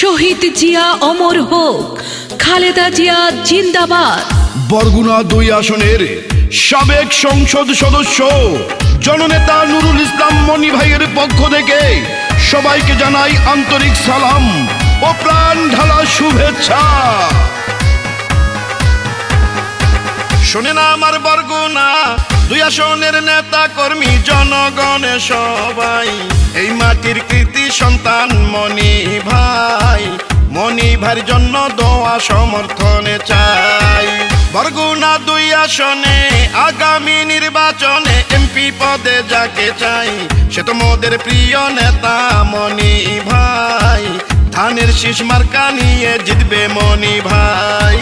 শহীদ জিয়া অমর হোক, খালেদা জিয়া জিন্দাবাদ। বরগুনা 2 আসনের সাবেক সংসদ সদস্য জননেতা নুরুল ইসলাম মনি ভাইয়ের পক্ষ থেকে সবাইকে জানাই আন্তরিক সালাম ও প্রাণ ঢালা শুভেচ্ছা। শোনেন আমার বরগুনা 2 আসনের নেতা কর্মী জনগণ সবাই, এই মাটির কৃতি সন্তান মনি ভাই, মনি ভাইয়ের জন্য দোয়া সমর্থনে চাই। বরগুনা 2 আসনে আগামী নির্বাচনে এমপি পদে যাকে চাই, সে তো মোদের প্রিয় নেতা মনি ভাই, ধানের শীষ মার্কা নিয়ে জিতবে মনি ভাই।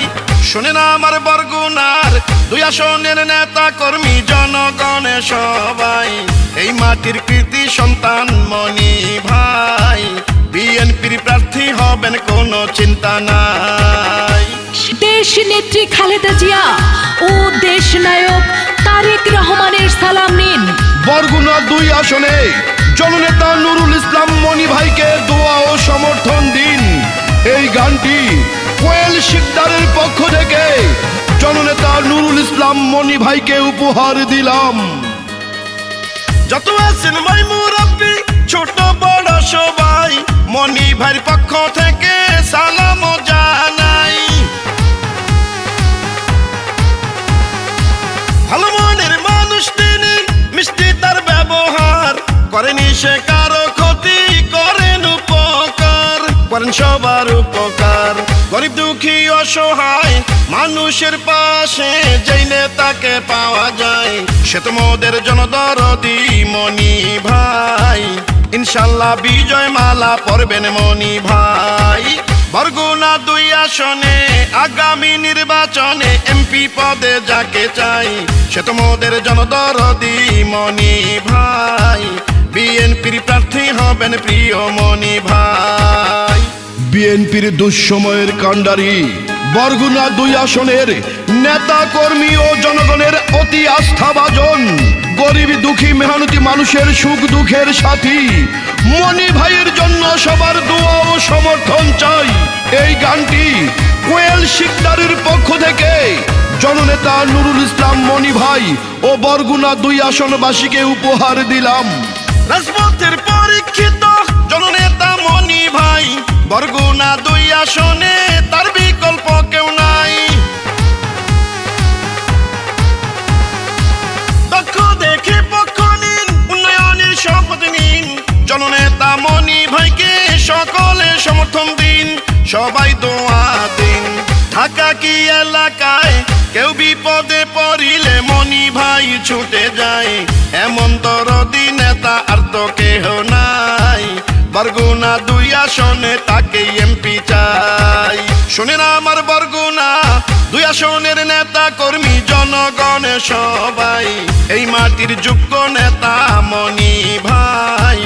শোনেন আমার বরগুনার 2 আসনের নেতা কর্মী জনগণ সবাই, এই মাটির কৃতি সন্তান মনি ভাই, বিএনপির প্রার্থী হবেন কোনো চিন্তা নাই। দেশ নেত্রী খালেদা জিয়া ও দেশ নায়ক তারেক রহমানের সালাম নিন। বরগুনা 2 আসনে জননেতা নুরুল ইসলাম মনি ভাইকে দোয়া ও সমর্থন দিন। এই গানটি কোয়েল শিকদারের পক্ষ থেকে জননেতা নুরুল ইসলাম মনি ভাইকে উপহার দিলাম। যত আছেন ভাই মুরব্বি ছোট বড় সবাই, মনি ভাইয়ের পক্ষ থেকে সালাম জানাই। ভালো মনের মানুষ তিনি, মিষ্টি তার ব্যবহার, করেনি সে কারো ক্ষতি, করেন উপকার, করেন সবার উপকার। গরিব দুঃখী অসহায় মানুষের পাশে যেই নেতাকে পাওয়া যায়, সে তো মোদের জনদরদি মনি ভাই, ইনশাল্লাহ বিজয় মালা পরবেন মনি ভাই। বরগুনা 2 আসনে আগামী নির্বাচনে এমপি পদে যাকে চাই, সে তো মোদের জনদরদি মনি ভাই, বিএনপির প্রার্থী হবেন প্রিয় মনি ভাই। বিএনপির দুঃসময়ের কাণ্ডারি বরগুনা 2 আসনের নেতা কর্মী ও জনগণের অতি আস্থাভাজন, গরিব দুঃখী মেহনতি মানুষের সুখ দুঃখের সাথী, মনি ভাইয়ের জন্য সবার দোয়া ও সমর্থন চাই। এই গানটি কোয়েল শিকদারের পক্ষ থেকে জননেতা নুরুল ইসলাম মনি ভাই ও বরগুনা 2 আসনবাসীকে উপহার দিলাম। রাজপথের পরীক্ষিত জননেতা মনি ভাই, বরগুনা 2 আসনে তার বিকল্প কেউ নাই। দক্ষ দেখে পক্ষ নিন, উন্নয়নের শপথ নিন, জননেতা মনি ভাইকে সকলে সমর্থন দিন, সবাই দোয়া দিন। ঢাকা কি এলাকায় কেউ বিপদে পড়িলে মনি ভাই ছুটে যায়, এমন দরদি নেতা আর তো কেহ নাই, বরগুনা 2 আসনে তাকে এমপি চাই। শোনেন আমার বরগুনা 2 আসনের নেতা কর্মী জনগণ সবাই, এই মাটির যোগ্য নেতা মনি ভাই,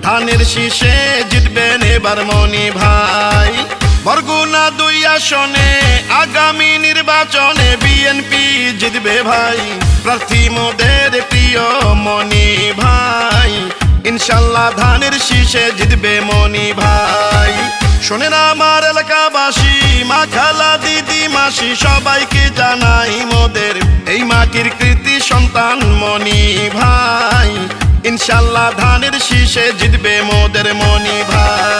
ধানের শীষে জিতবেন এবার মনি ভাই। বরগুনা 2 আসনে আগামী নির্বাচনে বিএনপি জিতবে ভাই, প্রার্থী মোদের প্রিয় মনি ভাই, ইনশাল্লাহ ধানের শীষে জিতবে মনি ভাই। শোনেন আমার এলাকাবাসী, মা খালা দিদি মাসি সবাইকে জানাই মোদের এই মাটির কৃতি সন্তান মনি ভাই, ইনশাল্লাহ ধানের শীষে জিতবে মোদের মনি ভাই।